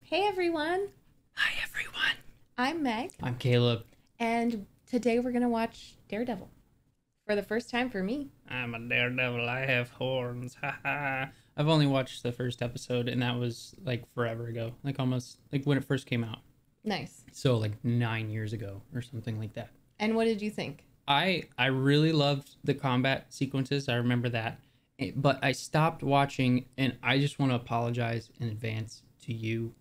Hey everyone! Hi everyone! I'm Meg. I'm Caleb. And today we're gonna watch Daredevil. For the first time for me. I'm a daredevil, I have horns, haha. I've only watched the first episode and that was like forever ago. Like almost, like when it first came out. Nice. So like 9 years ago or something like that. And what did you think? I really loved the combat sequences, I remember that. But I stopped watching and I just want to apologize in advance to you,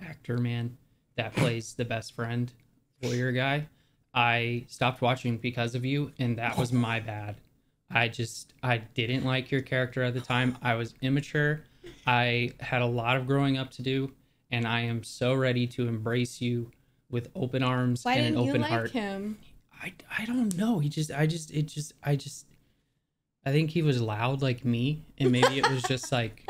actor man that plays the best friend lawyer guy. I stopped watching because of you and that was my bad. I didn't like your character at the time. I was immature. I had a lot of growing up to do and I am so ready to embrace you with open arms and an open heart. Why didn't you like him? I don't know. I think he was loud like me and maybe it was just like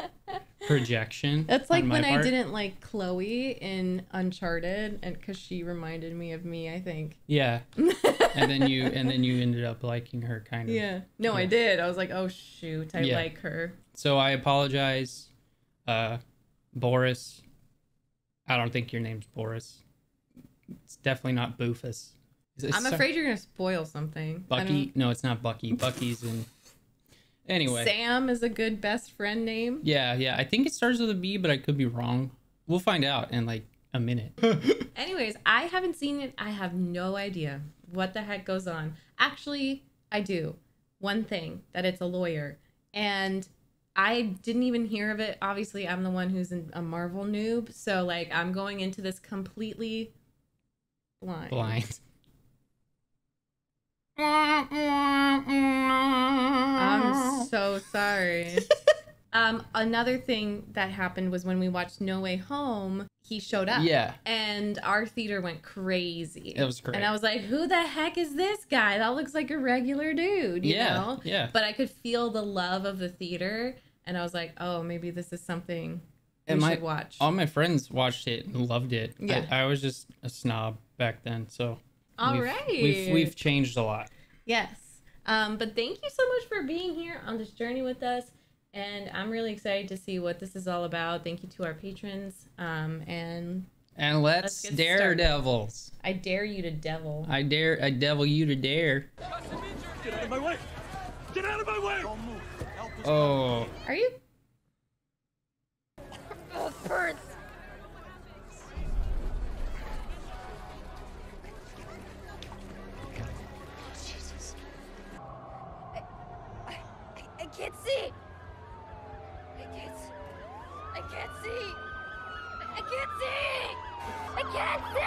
projection. That's like on my when part. I didn't like Chloe in Uncharted, and because she reminded me of me, I think. Yeah. and then you ended up liking her kind of. Yeah. No, I did. I was like, oh shoot, I like her. So I apologize, Boris. I don't think your name's Boris. It's definitely not Boofus. I'm afraid you're gonna spoil something. Bucky? No, it's not Bucky. Bucky's in. Anyway. Sam is a good best friend name. Yeah. I think it starts with a B, but I could be wrong. We'll find out in like a minute. Anyways, I haven't seen it. I have no idea what the heck goes on. Actually, I do. One thing, that it's a lawyer. And I didn't even hear of it. Obviously, I'm the one who's a Marvel noob. So, like, I'm going into this completely blind. I'm so sorry. Another thing that happened was when we watched No Way Home, he showed up. Yeah. And our theater went crazy. It was great. And I was like, who the heck is this guy? That looks like a regular dude, you know? Yeah. But I could feel the love of the theater. And I was like, oh, maybe this is something we should watch. All my friends watched it and loved it. Yeah. I was just a snob back then, so. We've changed a lot. Yes. But thank you so much for being here on this journey with us. And I'm really excited to see what this is all about. Thank you to our patrons. And let's daredevils. I dare you to devil. I devil you to dare. Get out of my way! Get out of my way! Oh. Are you? Oh, it burns. Jesus. I can't see. I can't see. I can't see. I can't see.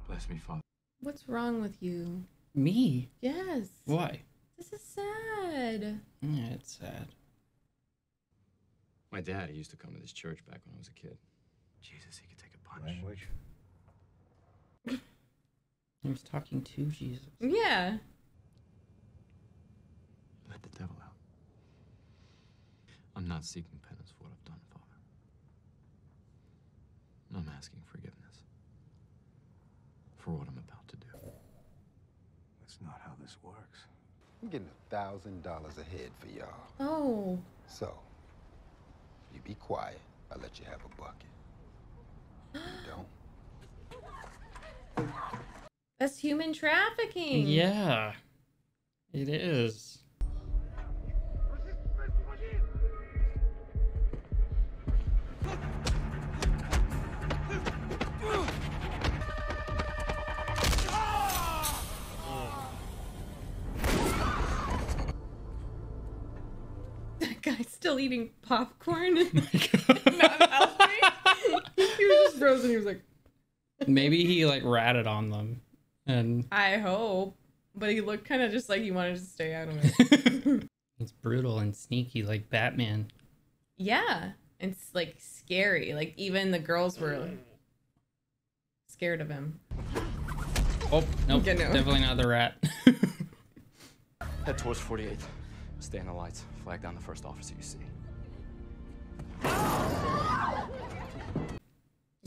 Bless me, Father. What's wrong with you? Me? Yes. Why? This is sad. Yeah, it's sad. My dad, he used to come to this church back when I was a kid. Jesus, he could take a punch. Language. He was talking to Jesus. Yeah. Let the devil out. I'm not seeking penance for what I've done, Father. I'm asking forgiveness for what I'm about to do. That's not how this works. I'm getting $1,000 a head for y'all. Oh. So, you be quiet. I'll let you have a bucket. You don't? That's human trafficking. Yeah. It is. That guy's still eating popcorn. And not helping. He was just frozen. He was like. Maybe he like ratted on them. And I hope. But he looked kind of just like he wanted to stay out of it. it's brutal and sneaky like Batman. Yeah. It's like scary. Like even the girls were scared of him. Oh, nope. Yeah, no. Definitely not the rat. Head towards 48. Stay on the lights. Flag down the first officer you see.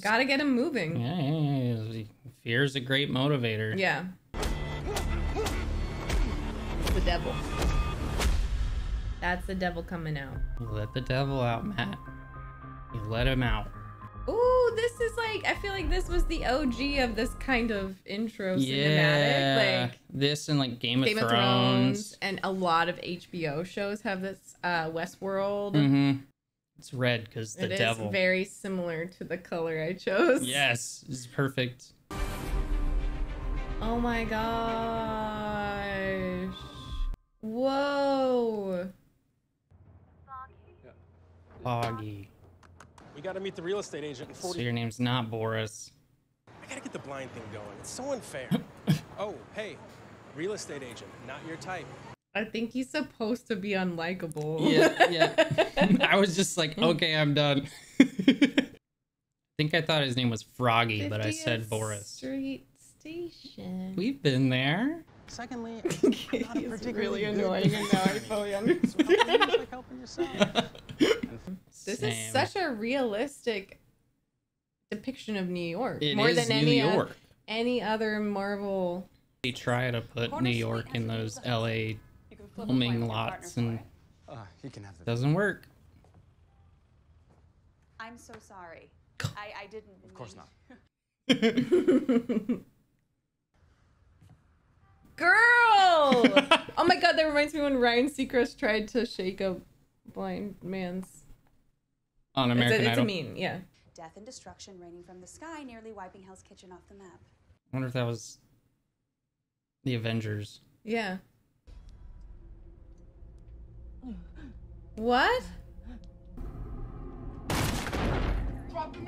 Gotta get him moving. Yeah. Fear's a great motivator. Yeah. The devil. That's the devil coming out. Let the devil out, Matt. let him out. Ooh, this is like, I feel like this was the OG of this kind of intro cinematic. Yeah, Like this and like Game of Game of Thrones. Thrones, and a lot of HBO shows have this Westworld. Mm-hmm. It's red because the It devil. is very similar to the color I chose. Yes, this is perfect. Oh my gosh. Whoa. Foggy. We gotta meet the real estate agent in So 40. your name's not Boris. I gotta get the blind thing going. It's so unfair. Oh, hey, real estate agent, not your type. I think he's supposed to be unlikable. Yeah. I was just like, okay, I'm done. I think I thought his name was Froggy, but I 50th said Boris. Street Station. We've been there. Secondly, He's really annoying, and now I fully understand. like helping yourself. This Same. is such a realistic depiction of New York. It More is than New any York. any other Marvel. They try to put New York in those LA filming lots and You can have the. doesn't work. I'm so sorry. I didn't. Of course not. Girl! Oh my god, that reminds me when Ryan Seacrest tried to shake a blind man's. On American It's a Idol. meme, yeah. Death and destruction raining from the sky, nearly wiping Hell's Kitchen off the map. I wonder if that was the Avengers. Yeah. What?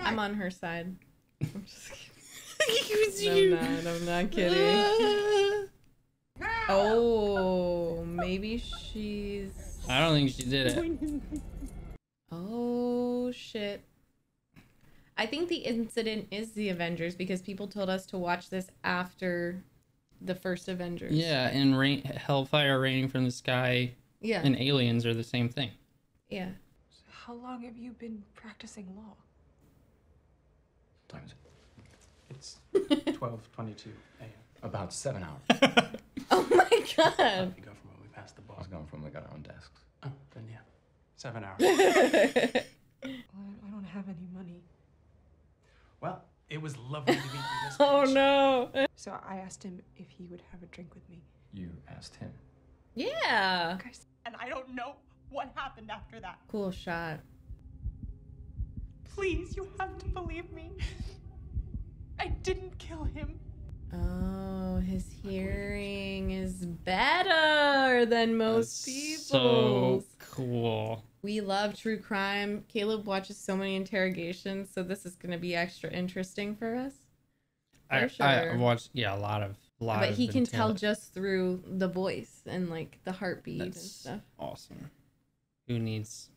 I'm on her side. I'm just kidding. I'm not kidding. Oh, maybe she's... I don't think she did it. Oh, shit. I think the incident is the Avengers because people told us to watch this after the first Avengers. Yeah, and Hellfire raining from the sky Yeah. and aliens are the same thing. Yeah. How long have you been practicing law? Time is it? It's 12:22 a.m. About 7 hours. Oh my How god. did we go from when we passed the I bar? was going from we got our own desks. Oh, then yeah, 7 hours. I don't have any money. Well, it was lovely to meet you, Miss Oh Page. no. So I asked him if he would have a drink with me. You asked him. Yeah. And I don't know what happened after that. Cool shot. Please, you have to believe me. I didn't kill him. Oh, his hearing is better than most That's people's. so cool. We love true crime. Caleb watches so many interrogations, so this is going to be extra interesting for us. For sure. I watched a lot But of he can tell intelli- just through the voice and like the heartbeat and That's stuff. awesome. Who needs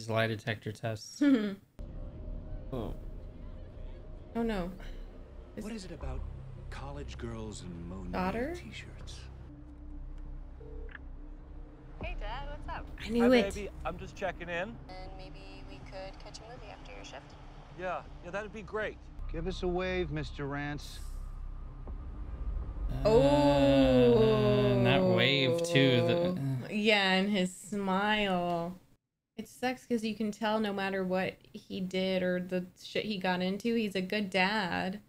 lie detector tests? Oh. Oh no. What is it about college girls and Monet Daughter? t-shirts? Hey, Dad, what's up? I knew it. Baby, I'm just checking in. And maybe we could catch a movie after your shift. Yeah, that'd be great. Give us a wave, Mr. Rance. Oh. That wave too. Yeah, and his smile. It sucks because you can tell no matter what he did or the shit he got into, he's a good dad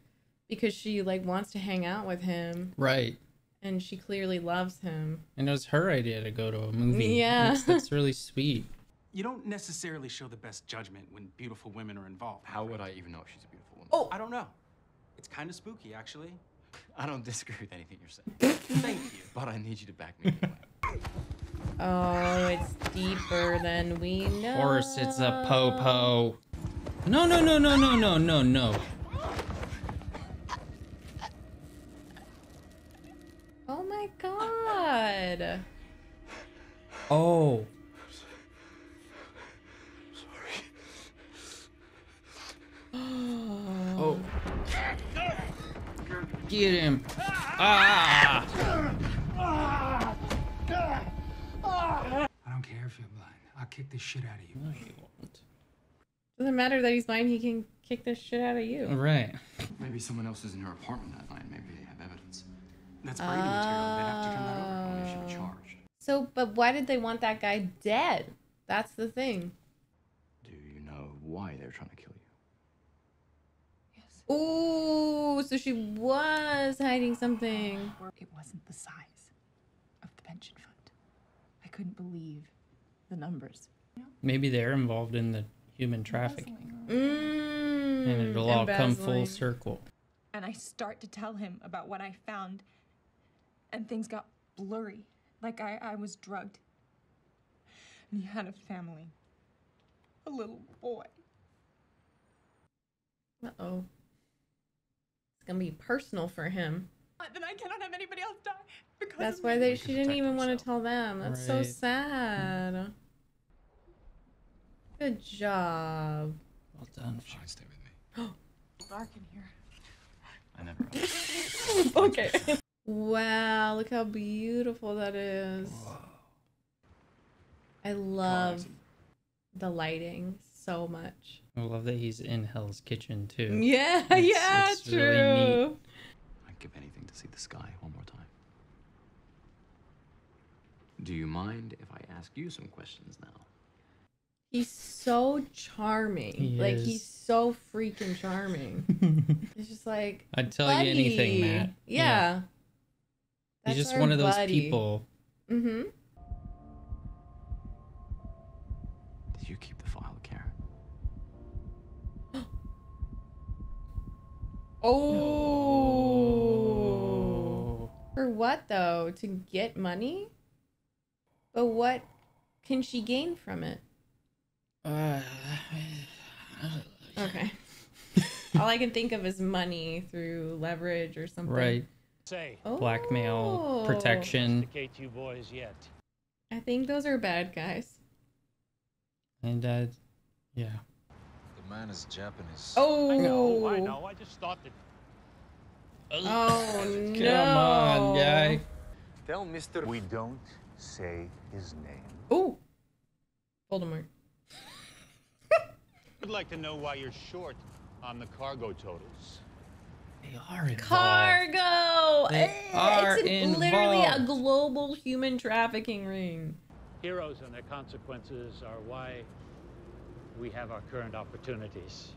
because she like wants to hang out with him. Right. And she clearly loves him. And it was her idea to go to a movie. Yeah. That's really sweet. You don't necessarily show the best judgment when beautiful women are involved. How would I even know if she's a beautiful woman? Oh, I don't know. It's kind of spooky, actually. I don't disagree with anything you're saying. Thank you. But I need you to back me anyway. Oh, it's deeper than we know. Of course, it's a po-po. No. Oh my god. Oh. Oh. Get him. Ah. I don't care if you're blind. I'll kick the shit out of you. No, you won't. Doesn't matter that he's blind, he can kick the shit out of you. Right. Maybe someone else was in her apartment that night. Maybe they have evidence. That's Brady material. They'd have to turn that over. Only if she was charged. So, but why did they want that guy dead? That's the thing. Do you know why they're trying to kill you. Ooh, so she was hiding something. It wasn't the size of the pension fund. I couldn't believe the numbers. Maybe they're involved in the human trafficking. Mm, And it'll all come full embezzling. circle. And I start to tell him about what I found, and things got blurry, like I was drugged. And he had a family, a little boy. Uh-oh. It's gonna be personal for him. Then I cannot have anybody else die because That's of why me. she didn't even want to tell them. That's so Right. sad. Good job. Well done. Fine, stay with me. Dark in here. I never. Okay. Wow, look how beautiful that is. I love the lighting so much. I love that he's in Hell's Kitchen too. Yeah, It's true. really neat. I'd give anything to see the sky one more time. Do you mind if I ask you some questions now? He's so charming. He like is. he's so freaking charming. It's just like I'd tell you anything, buddy. Matt. Yeah. He's That's just our one of those buddy. people. Mm-hmm. Did you keep the file, Karen? Oh. For what though? To get money? But what can she gain from it? Okay. All I can think of is money through leverage or something. Right. Say. Blackmail, protection. Sophisticate you boys yet. I think those are bad guys. And yeah. The man is Japanese. Oh. I know. I just thought that. Oh no. Come on, guy. Tell Mr. We don't say his name. Oh. Voldemort. I'd like to know why you're short on the cargo totals. They are involved. Cargo. They are It's literally a involved. global human trafficking ring. Heroes and their consequences are why we have our current opportunities.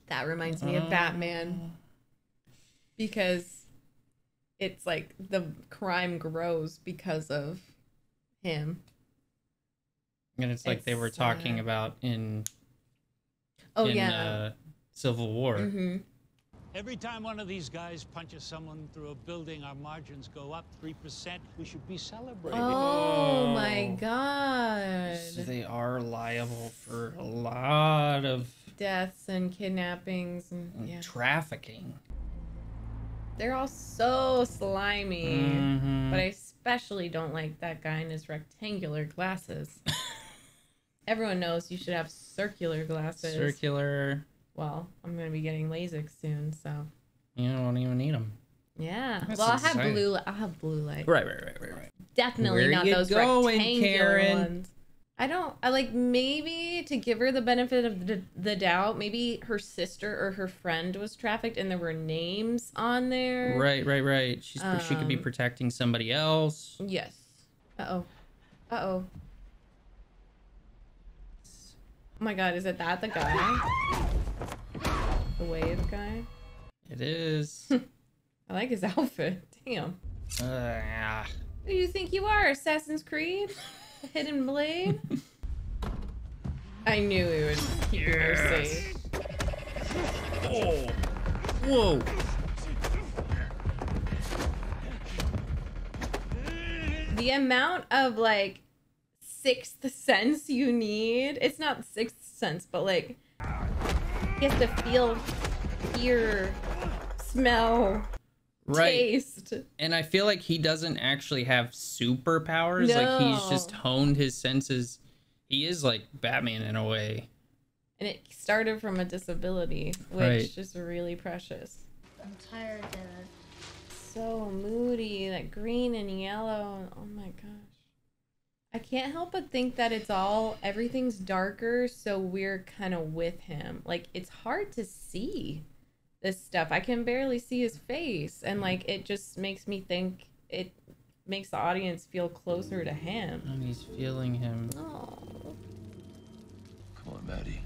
That reminds me of Batman. Because it's like the crime grows because of him. And it's like they were talking about in Civil War. Mm-hmm. Every time one of these guys punches someone through a building, our margins go up 3%. We should be celebrating. Oh my god. So they are liable for a lot of Deaths and kidnappings and yeah. trafficking. They're all so slimy. Mhm. But I especially don't like that guy in his rectangular glasses. Everyone knows you should have circular glasses. Circular. Well, I'm going to be getting LASIK soon, so. You don't even need them. Yeah. That's well, I'll exciting. have blue light. Right. Definitely Where not you those going, rectangular Karen? ones. I like maybe to give her the benefit of the doubt, maybe her sister or her friend was trafficked and there were names on there. Right. She could be protecting somebody else. Yes. Uh-oh. Oh my god, is it that the guy? The wave guy? It is. I like his outfit. Damn. Yeah. Who do you think you are, Assassin's Creed? A hidden blade? I knew he would keep her safe. Oh. Whoa. The amount of like sixth sense you need. It's not sixth sense, but like you have to feel, hear, smell, taste. And I feel like he doesn't actually have superpowers. Like he's just honed his senses. He is like Batman in a way. And it started from a disability, which is really precious. I'm tired, Dad. So moody, that green and yellow. Oh my gosh. I can't help but think that everything's darker, so we're kind of with him. Like, it's hard to see this stuff. I can barely see his face, and like, it just makes me think, it makes the audience feel closer to him. And he's feeling him. Oh. Come on, Maddie.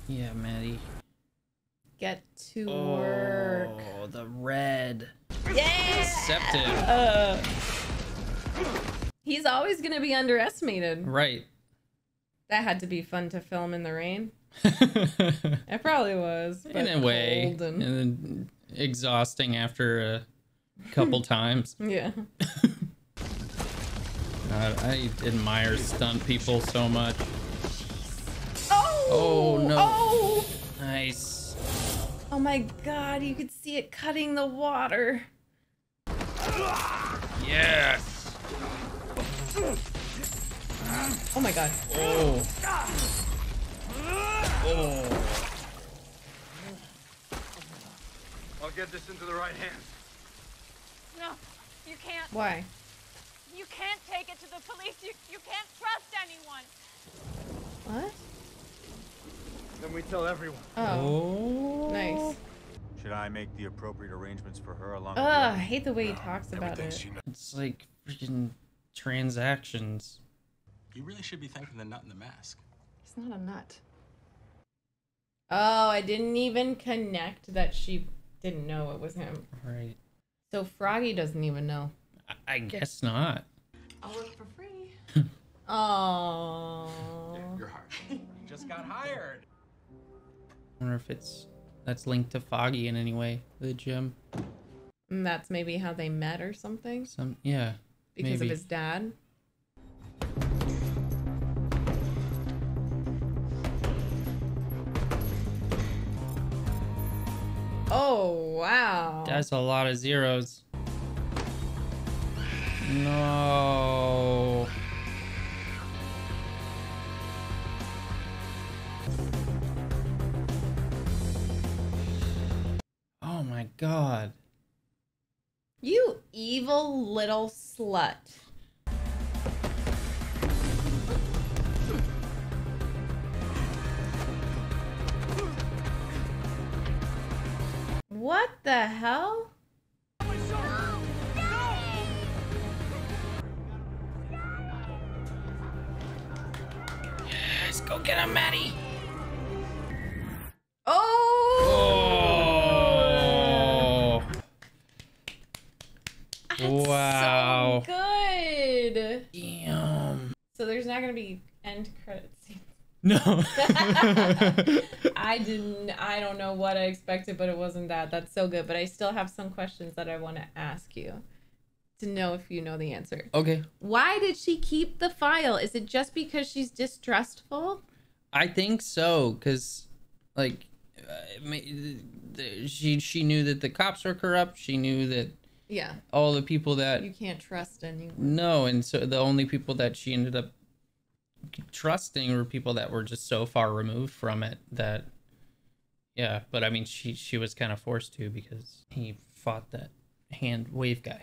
Yeah, Maddie. Get to work. Oh, the red. Yeah. Deceptive. He's always gonna be underestimated. Right. That had to be fun to film in the rain. It probably was. In a way. And then exhausting after a couple times. Yeah. God, I admire stunt people so much. Oh! Oh, no. Oh! Nice. Oh my god, you could see it cutting the water. Yes. Oh my god. Oh. Oh. I'll get this into the right hands. No, you can't. Why? You can't take it to the police. You can't trust anyone. What? Then we tell everyone. Oh. Nice. Should I make the appropriate arrangements for her along I hate the way he talks about it. It's like freaking transactions. You really should be thanking the nut in the mask. He's not a nut. Oh, I didn't even connect that she didn't know it was him. Right. So Froggy doesn't even know. I guess not. I'll work for free. Oh. You're hired. You just got hired. I wonder if that's linked to Foggy in any way, the gym. And that's maybe how they met or something? Yeah. Because maybe. of his dad? Oh, wow. That's a lot of zeros. No. Oh my god. You evil little slut. What the hell? Yes, go get him, Maddie. Oh! Wow. So good. Damn. So there's not gonna be end credit scenes. No. I don't know what I expected, but it wasn't that. That's so good. But I still have some questions that I want to ask you to know if you know the answer. Okay. Why did she keep the file? Is it just because she's distrustful? I think so, because, like, she knew that the cops were corrupt. She knew that Yeah. all the people that... You can't trust anyone. No, and so the only people that she ended up trusting were people that were just so far removed from it that... Yeah, but I mean, she was kind of forced to because he fought that hand wave guy.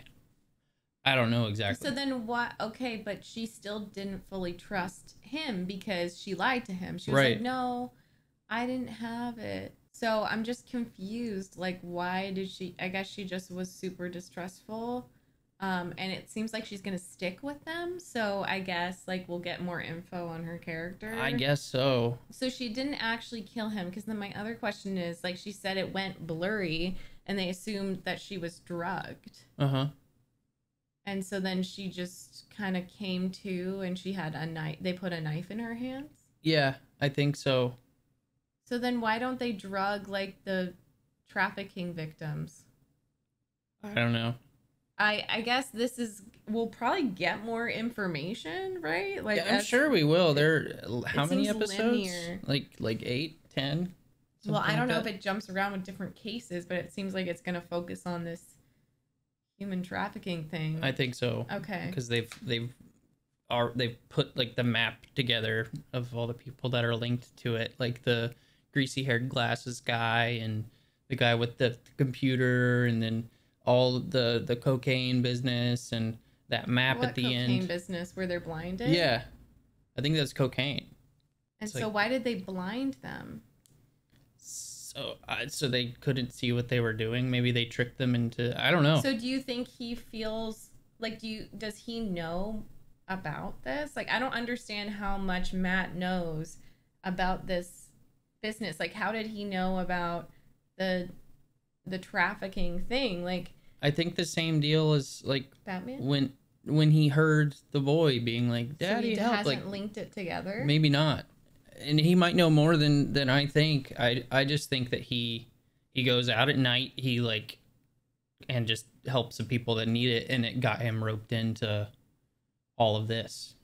I don't know exactly. So then what? Okay, but she still didn't fully trust him because she lied to him. She was like, no, I didn't have it. So I'm just confused. Like, why did she? I guess she just was super distrustful. And it seems like she's going to stick with them. So I guess, like, we'll get more info on her character. I guess so. So she didn't actually kill him. Because then my other question is, like, she said it went blurry and they assumed that she was drugged. Uh-huh. And so then she just kind of came to and she had a knife. They put a knife in her hands. Yeah, I think so. So then why don't they drug, like, the trafficking victims? I don't know. I guess this is, we'll probably get more information, right? Like, Yeah, I'm sure we will. There, how it many seems episodes? linear. Like 8, 10? Well, I don't know like if it jumps around with different cases, but it seems like it's going to focus on this human trafficking thing. I think so. Okay. Because they've put, like, the map together of all the people that are linked to it, like the greasy haired glasses guy and the guy with the computer, and then all the cocaine business and that map What at the cocaine end. business where they're blinded? Yeah, I think that's cocaine. And It's so like- why did they blind them? So they couldn't see what they were doing. Maybe they tricked them into, I don't know. So do you think he feels like, does he know about this? Like, I don't understand how much Matt knows about this business? Like, how did he know about the trafficking thing? Like, I think the same deal as like Batman? when he heard the boy being like, "Daddy, so he help!" hasn't Like, linked it together. maybe not, and he might know more than I think. I just think that he goes out at night, he like, and just helps the people that need it, and it got him roped into all of this.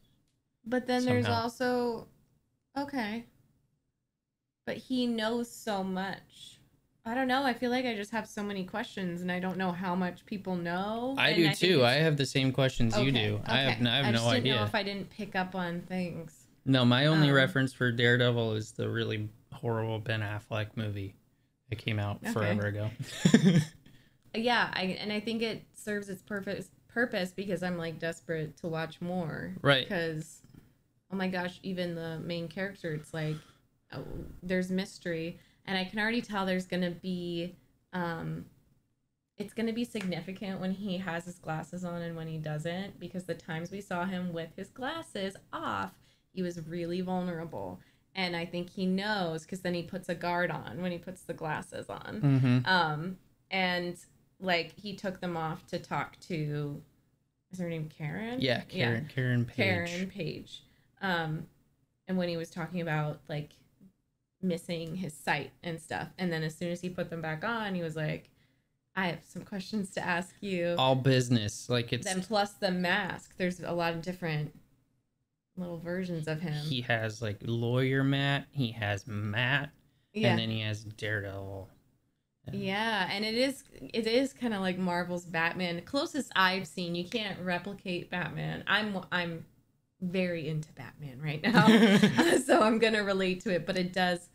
But then somehow. there's also, okay, but he knows so much. I don't know. I feel like I just have so many questions, and I don't know how much people know. I and do think too. it's- I have the same questions you do. I have I no just didn't idea. know if I didn't pick up on things. No, my only reference for Daredevil is the really horrible Ben Affleck movie that came out forever ago. Yeah, I think it serves its purpose because I'm like desperate to watch more. Right. Because, oh my gosh, even the main character, it's like, oh, there's mystery, and I can already tell there's gonna be, it's gonna be significant when he has his glasses on and when he doesn't, because the times we saw him with his glasses off, he was really vulnerable. And I think he knows, because then he puts a guard on when he puts the glasses on. And like he took them off to talk to, is her name Karen? Yeah, Karen Page. Karen Page. And when he was talking about like missing his sight and stuff, and then as soon as he put them back on, he was like, I have some questions to ask you. All business. Like it's then plus the mask, there's a lot of different little versions of him. he has like lawyer Matt, he has Matt, and then he has Daredevil. Yeah, and it is kind of like Marvel's Batman. The closest I've seen. You can't replicate Batman. I'm very into Batman right now, so I'm gonna relate to it. But it does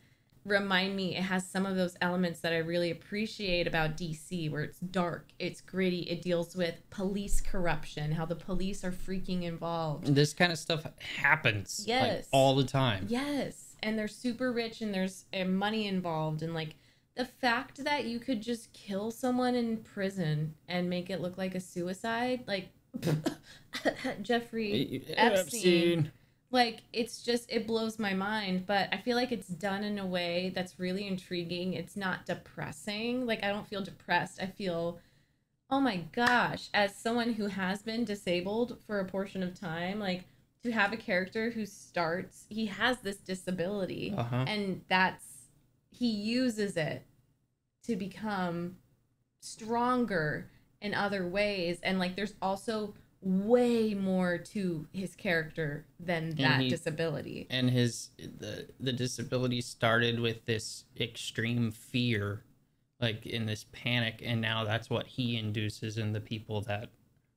remind me. It has some of those elements that I really appreciate about DC, where it's dark, it's gritty, it deals with police corruption, how the police are freaking involved. This kind of stuff happens like, all the time. Yes, and they're super rich, and there's money involved, and like. The fact that you could just kill someone in prison and make it look like a suicide, like Jeffrey Epstein, like it's just, it blows my mind. But I feel like it's done in a way that's really intriguing. It's not depressing. Like I don't feel depressed. I feel, oh my gosh, as someone who has been disabled for a portion of time, like to have a character who starts, he has this disability, and he uses it to become stronger in other ways, and like there's also way more to his character than that disability. And the disability started with this extreme fear, like in this panic, and now that's what he induces in the people that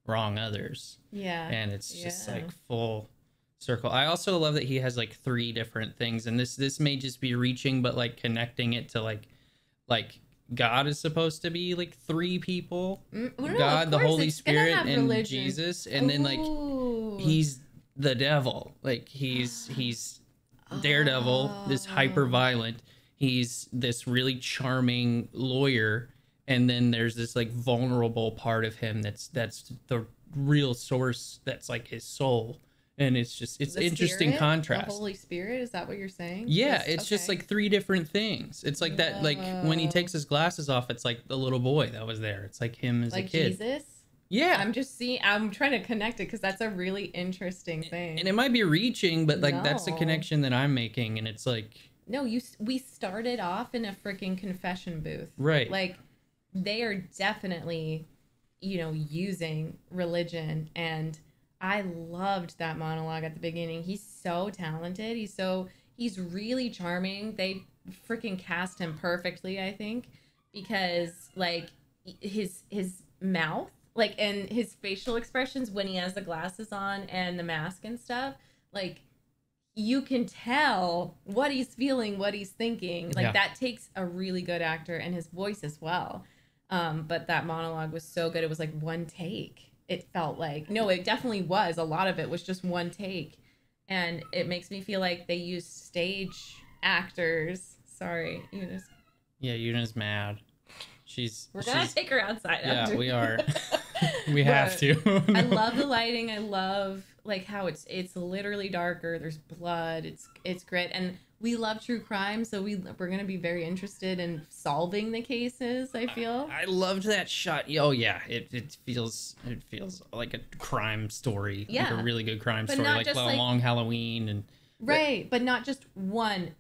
wrong others. Yeah. And it's just like full circle. I also love that he has like 3 different things, and this may just be reaching, but like connecting it to like God is supposed to be like 3 people. God, the Holy Spirit, and religion. Jesus, and then like he's the devil. Like he's Daredevil, this hyper violent. He's this really charming lawyer, and then there's this like vulnerable part of him that's the real source, that's like his soul. And it's just, it's interesting contrast. The Holy Spirit, is that what you're saying? Yeah, it's just like 3 different things. It's like that, like when he takes his glasses off, it's like the little boy that was there. It's like him as a kid. Jesus? Yeah. I'm trying to connect it because that's a really interesting thing. And it might be reaching, but like that's the connection that I'm making. And it's like, no, we started off in a freaking confession booth. Right. Like they are definitely, using religion, and I loved that monologue at the beginning. He's so talented. He's really charming. They freaking cast him perfectly, I think, because like his mouth, like, and his facial expressions when he has the glasses on and the mask and stuff, like you can tell what he's feeling, what he's thinking. Like that takes a really good actor, and his voice as well. But that monologue was so good. It was like one take. It felt like, no, it definitely was. A lot of it was just one take. And it makes me feel like they used stage actors. Sorry, Eunice. Yeah, Eunice's mad. We're going to take her outside. Yeah, we are. We have to. I love the lighting. I love like how it's literally darker. There's blood. It's grit. And we love true crime, so we're gonna be very interested in solving the cases. I feel. I loved that shot. Oh yeah, it feels like a crime story, like Yeah. a really good crime But story, not like just, Long Halloween and. Right, but not just one,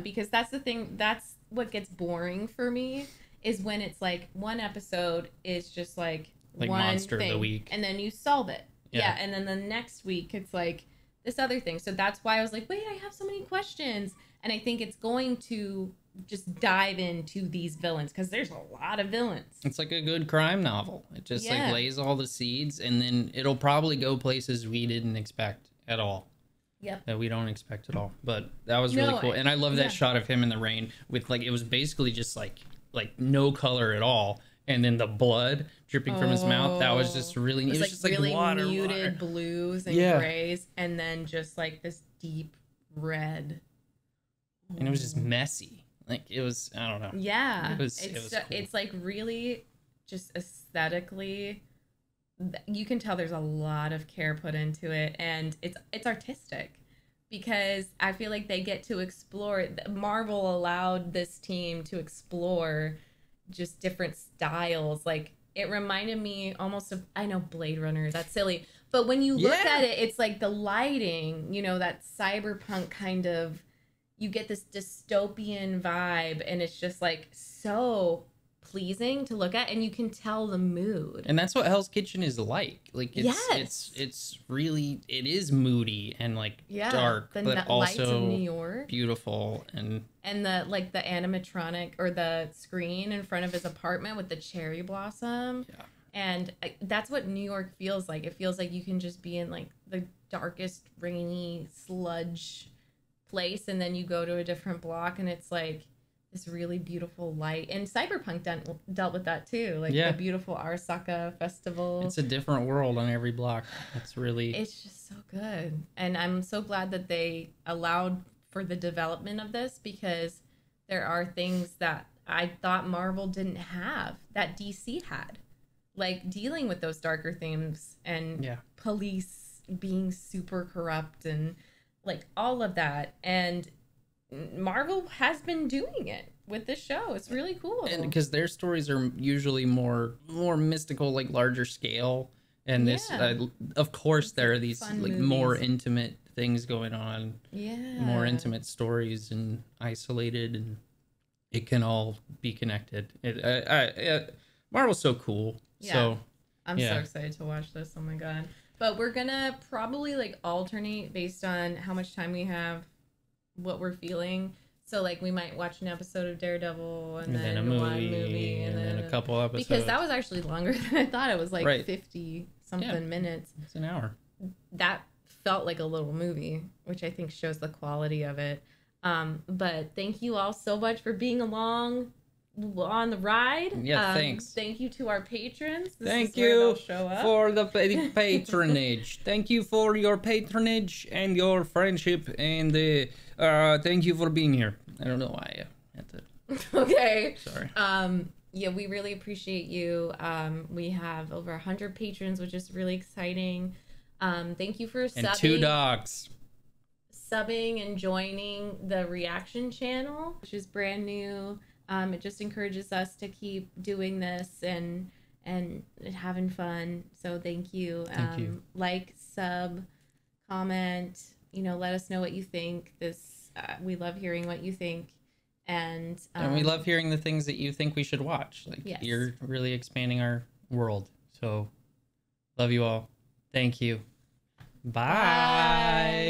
because that's the thing. That's what gets boring for me is when it's like one episode is just like one Monster thing, of the Week, and then you solve it. Yeah. And then the next week it's like this other thing. So that's why I was like, wait, I have so many questions, and I think it's going to just dive into these villains because there's a lot of villains. It's like a good crime novel. It just Yeah. like lays all the seeds, and then it'll probably go places we didn't expect at all. Yep. That we don't expect at all. But that was really cool. And I love that shot of him in the rain with like, it was basically just like no color at all. And then the blood dripping from his mouth. That was just really neat. It was, just really like water, muted blues and grays, and then just like this deep red. And it was just messy. Like it was, I don't know. Yeah. It was cool. It's like really just aesthetically, you can tell there's a lot of care put into it, and it's artistic because I feel like they get to explore. Marvel allowed this team to explore just different styles. Like it reminded me almost of, I know Blade Runner, that's silly, but when you look at it, it's like the lighting, you know, that cyberpunk kind of, you get this dystopian vibe, and it's just like so pleasing to look at, and you can tell the mood. And that's what Hell's Kitchen is like. Like it's really, it is moody and like dark, but lights also of New York. Beautiful. And the like the animatronic or the screen in front of his apartment with the cherry blossom. Yeah. And that's what New York feels like. It feels like you can just be in like the darkest, rainy sludge place, and then you go to a different block, and it's like this really beautiful light. And Cyberpunk dealt with that too, like the beautiful Arasaka festival. It's a different world on every block. It's just so good, and I'm so glad that they allowed for the development of this, because there are things that I thought Marvel didn't have that DC had, like dealing with those darker themes and police being super corrupt and like all of that. And Marvel has been doing it with this show. It's really cool. And because their stories are usually more mystical, like larger scale. And this, of course, there are these like movies. More intimate things going on. Yeah. More intimate stories and isolated, and it can all be connected. Marvel's so cool. Yeah. So I'm so excited to watch this. Oh my god. But we're gonna probably like alternate based on how much time we have, what we're feeling. So like we might watch an episode of Daredevil and then a movie, one movie and then a couple episodes. Because that was actually longer than I thought. It was like 50 something minutes. It's an hour. That felt like a little movie, which I think shows the quality of it. But thank you all so much for being along on the ride. Yeah, thanks. Thank you to our patrons. Thank you for the patronage. Thank you for your patronage and your friendship, and thank you for being here. I don't know why I had to. Okay. Sorry. Yeah, we really appreciate you. We have over 100 patrons, which is really exciting. Thank you for subbing. And 2 dogs. Subbing and joining the reaction channel, which is brand new. It just encourages us to keep doing this and having fun. So thank you. Thank you. Like, sub, comment. You know, let us know what you think. We love hearing what you think, and we love hearing the things that you think we should watch. Like you're really expanding our world. So love you all. Thank you. Bye.